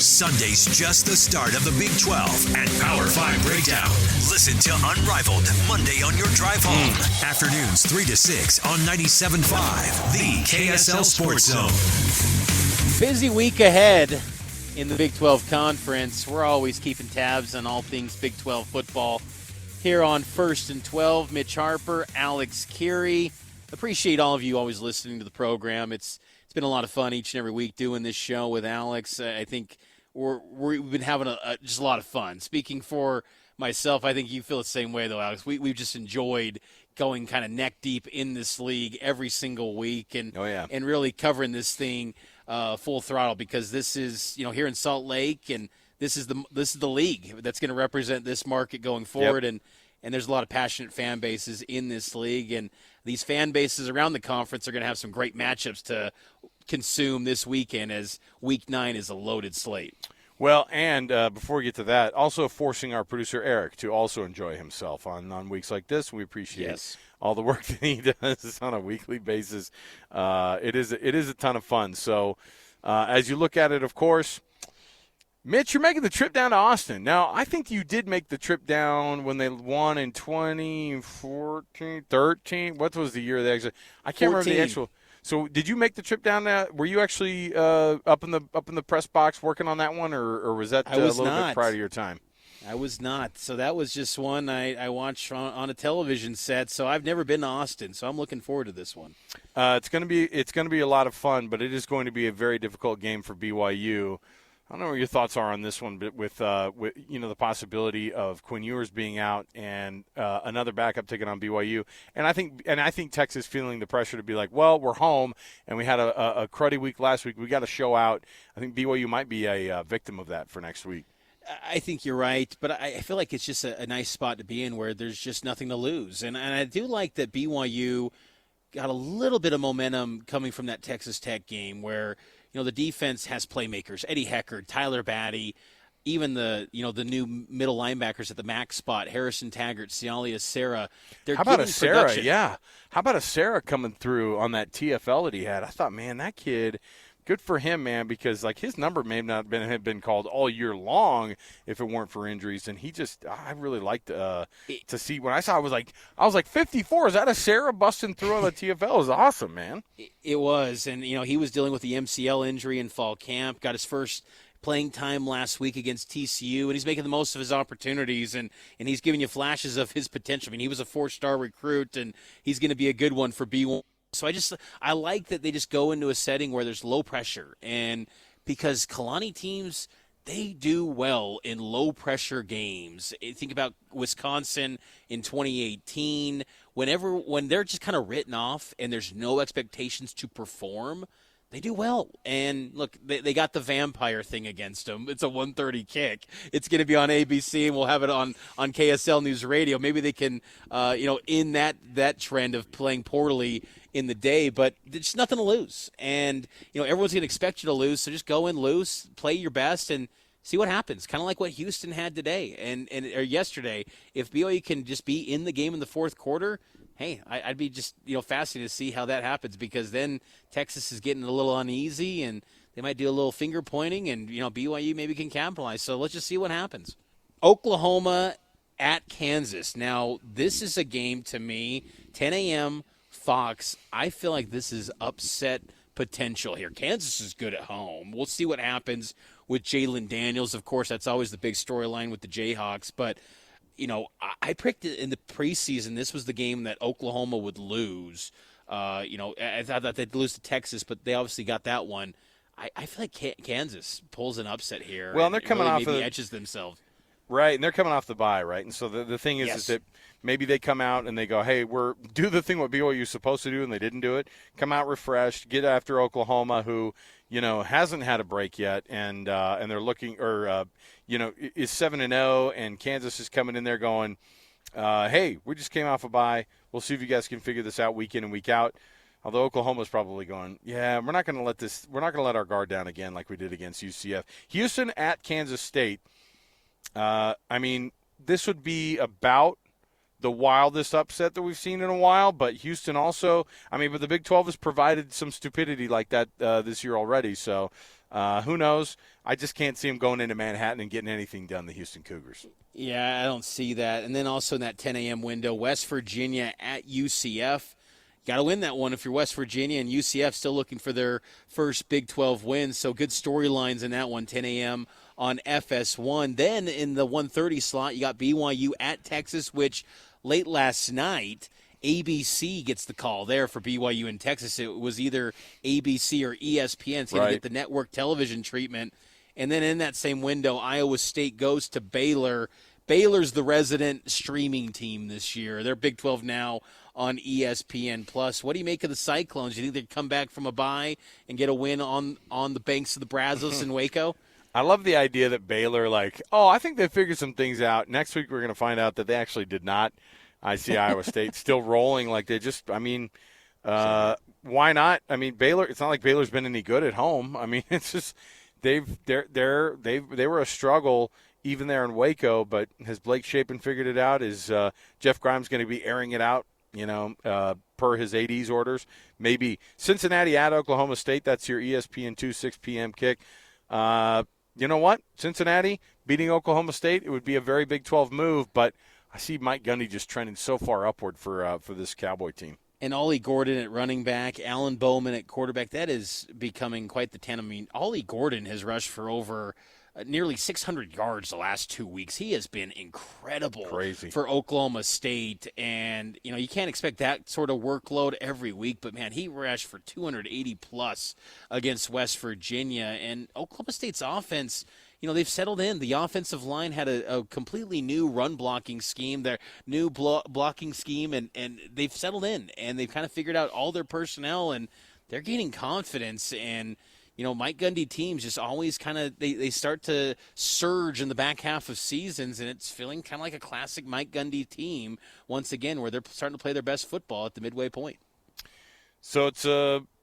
Sunday's just the start of the Big 12 and Power 5 breakdown. Listen to Unrivaled Monday on your drive home. Afternoons 3 to 6 on 97.5, the KSL Sports Zone. Busy week ahead in the Big 12 Conference. We're always keeping tabs on all things Big 12 football here on First and 12. Mitch Harper, Alex Kirry. Appreciate all of you always listening to the program. It's been a lot of fun each and every week doing this show with Alex. I think we've been having just a lot of fun. Speaking for myself, I think you feel the same way, though, Alex. We've just enjoyed going kind of neck deep in this league every single week and really covering this thing full throttle, because this is, here in Salt Lake, and this is the league that's going to represent this market going forward. Yep. And there's a lot of passionate fan bases in this league, and these fan bases around the conference are going to have some great matchups to consume this weekend, as Week 9 is a loaded slate. Well, and before we get to that, also forcing our producer Eric to also enjoy himself on weeks like this. We appreciate all the work that he does on a weekly basis. It is a ton of fun. So as you look at it, of course, Mitch, you're making the trip down to Austin. Now, I think you did make the trip down when they won in 2014, 13. What was the year they actually? I can't 14. Remember the actual. So, did you make the trip down there? Were you actually up in the press box working on that one, or was that a little bit prior to your time? I was not. So that was just one I watched on a television set. So I've never been to Austin, so I'm looking forward to this one. It's going to be a lot of fun, but it is going to be a very difficult game for BYU. I don't know what your thoughts are on this one, but with the possibility of Quinn Ewers being out and another backup taking on BYU, and I think Texas feeling the pressure to be like, well, we're home and we had a cruddy week last week. We got to show out. I think BYU might be a victim of that for next week. I think you're right, but I feel like it's just a nice spot to be in where there's just nothing to lose, and I do like that BYU got a little bit of momentum coming from that Texas Tech game where, the defense has playmakers, Eddie Heckard, Tyler Batty, even the new middle linebackers at the max spot, Harrison Taggart, Cialia Serra. How about a Serra? Yeah. How about a Serra coming through on that TFL that he had? I thought, man, that kid, good for him, man, because his number may not have been called all year long if it weren't for injuries. And I really liked to see when I saw it, I was like 54. Is that a Serra busting through on the TFL? It was awesome, man. It was, and he was dealing with the MCL injury in fall camp. Got his first playing time last week against TCU, and he's making the most of his opportunities, and he's giving you flashes of his potential. I mean, he was a 4-star recruit, and he's going to be a good one for B1. So I like that they just go into a setting where there's low pressure, and because Kalani teams, they do well in low pressure games. Think about Wisconsin in 2018. When they're just kind of written off and there's no expectations to perform, they do well. And look, they got the vampire thing against them. It's a 1:30 kick. It's going to be on ABC, and we'll have it on KSL News Radio. Maybe they can, in that trend of playing poorly in the day, but there's nothing to lose. And, everyone's going to expect you to lose, so just go in loose, play your best, and see what happens. Kind of like what Houston had today or yesterday. If BYU can just be in the game in the fourth quarter, hey, I'd be just fascinated to see how that happens, because then Texas is getting a little uneasy, and they might do a little finger pointing, and BYU maybe can capitalize. So let's just see what happens. Oklahoma at Kansas. Now, this is a game to me, 10 a.m., Fox. I feel like this is upset potential here. Kansas is good at home. We'll see what happens with Jalen Daniels. Of course, that's always the big storyline with the Jayhawks. But, I predicted in the preseason this was the game that Oklahoma would lose. I thought that they'd lose to Texas, but they obviously got that one. I feel like Kansas pulls an upset here. Well, and they're coming off maybe edges themselves. Right, and they're coming off the bye, right? And so the thing is that maybe they come out and they go, hey, do the thing what BYU is supposed to do, and they didn't do it. Come out refreshed, get after Oklahoma, who, hasn't had a break yet, and they're looking, is 7-0, and Kansas is coming in there going, hey, we just came off a bye. We'll see if you guys can figure this out week in and week out. Although Oklahoma's probably going, yeah, we're not going to let our guard down again like we did against UCF. Houston at Kansas State. This would be about the wildest upset that we've seen in a while, but Houston also, but the Big 12 has provided some stupidity like that this year already. So Who knows? I just can't see them going into Manhattan and getting anything done, the Houston Cougars. Yeah, I don't see that. And then also in that 10 a.m. window, West Virginia at UCF. Got to win that one if you're West Virginia, and UCF still looking for their first Big 12 win. So good storylines in that one, 10 a.m. on FS1. Then in the 1:30 slot, you got BYU at Texas, which late last night, ABC gets the call there for BYU in Texas. It was either ABC or ESPN. It's going to get the network television treatment. And then in that same window, Iowa State goes to Baylor. Baylor's the resident streaming team this year. They're Big 12 now on ESPN+. What do you make of the Cyclones? Do you think they'd come back from a bye and get a win on the banks of the Brazos in Waco? I love the idea that Baylor, I think they figured some things out. Next week we're going to find out that they actually did not. I see Iowa State still rolling like they just, why not? I mean, Baylor, it's not like Baylor's been any good at home. I mean, it's just they were a struggle even there in Waco, but has Blake Shapen figured it out? Is Jeff Grimes going to be airing it out, per his AD's orders? Maybe Cincinnati at Oklahoma State, that's your ESPN2 6 p.m. kick. You know what? Cincinnati beating Oklahoma State, it would be a very Big 12 move, but I see Mike Gundy just trending so far upward for this Cowboy team. And Ollie Gordon at running back, Alan Bowman at quarterback. That is becoming quite the tandem. I mean, Ollie Gordon has rushed for over nearly 600 yards the last 2 weeks. He has been incredible. Crazy. For Oklahoma State. And, you can't expect that sort of workload every week. But, man, he rushed for 280-plus against West Virginia. And Oklahoma State's offense, they've settled in. The offensive line had a completely new run-blocking scheme, their new blocking scheme, and they've settled in. And they've kind of figured out all their personnel, and they're gaining confidence. And Mike Gundy teams just always kind of they start to surge in the back half of seasons, and it's feeling kind of like a classic Mike Gundy team once again, where they're starting to play their best football at the midway point. So it's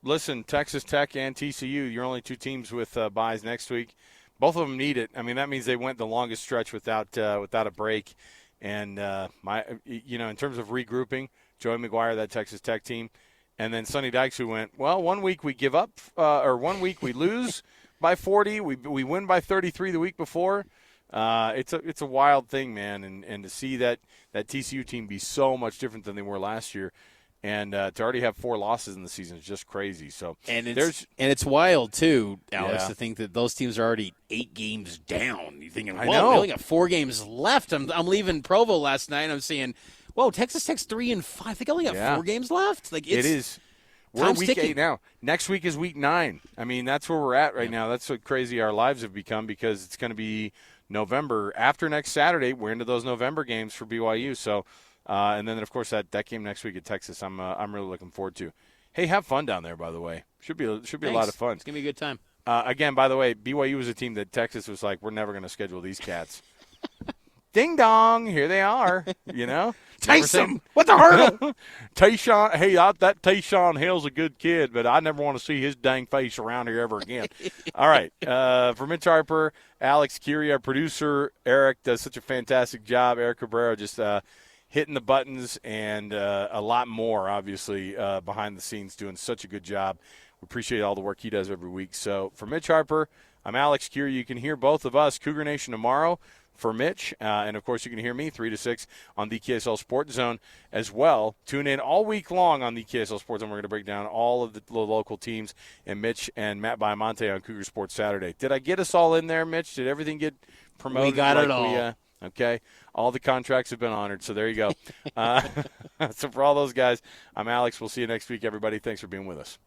listen, Texas Tech and TCU, your only two teams with byes next week. Both of them need it. I mean, that means they went the longest stretch without a break. And in terms of regrouping, Joey McGuire, that Texas Tech team. And then Sonny Dykes, who went, 1 week we give up, or 1 week we lose by 40. We win by 33 the week before. It's a wild thing, man. And to see that TCU team be so much different than they were last year, and to already have 4 losses in the season is just crazy. So and it's wild too, Alex, Yeah. to think that those teams are already 8 games down. You're thinking, I whoa, know. we only got 4 games left. I'm leaving Provo last night, and I'm seeing, whoa, Texas Tech's 3-5. I think I only got 4 games left. Like it is. We're time's week ticking. 8 now. Next week is week 9. I mean, that's where we're at right now. That's what crazy our lives have become, because it's going to be November. After next Saturday, we're into those November games for BYU. So, and then, of course, that game next week at Texas, I'm really looking forward to. Hey, have fun down there, by the way. Should be a lot of fun. It's going to be a good time. Again, by the way, BYU was a team that Texas was like, we're never going to schedule these cats. Ding dong, here they are, Tyson, what the hurdle? Tayshawn, that Tayshawn Hill's a good kid, but I never want to see his dang face around here ever again. All right, for Mitch Harper, Alex Kirry, our producer, Eric does such a fantastic job. Eric Cabrera just hitting the buttons and a lot more, obviously, behind the scenes, doing such a good job. We appreciate all the work he does every week. So for Mitch Harper, I'm Alex Kirry. You can hear both of us, Cougar Nation, tomorrow for Mitch. And, of course, you can hear me 3 to 6 on the KSL Sports Zone as well. Tune in all week long on the KSL Sports Zone. We're going to break down all of the local teams, and Mitch and Matt Baiamonte on Cougar Sports Saturday. Did I get us all in there, Mitch? Did everything get promoted? We got it all. Okay. All the contracts have been honored, so there you go. So for all those guys, I'm Alex. We'll see you next week, everybody. Thanks for being with us.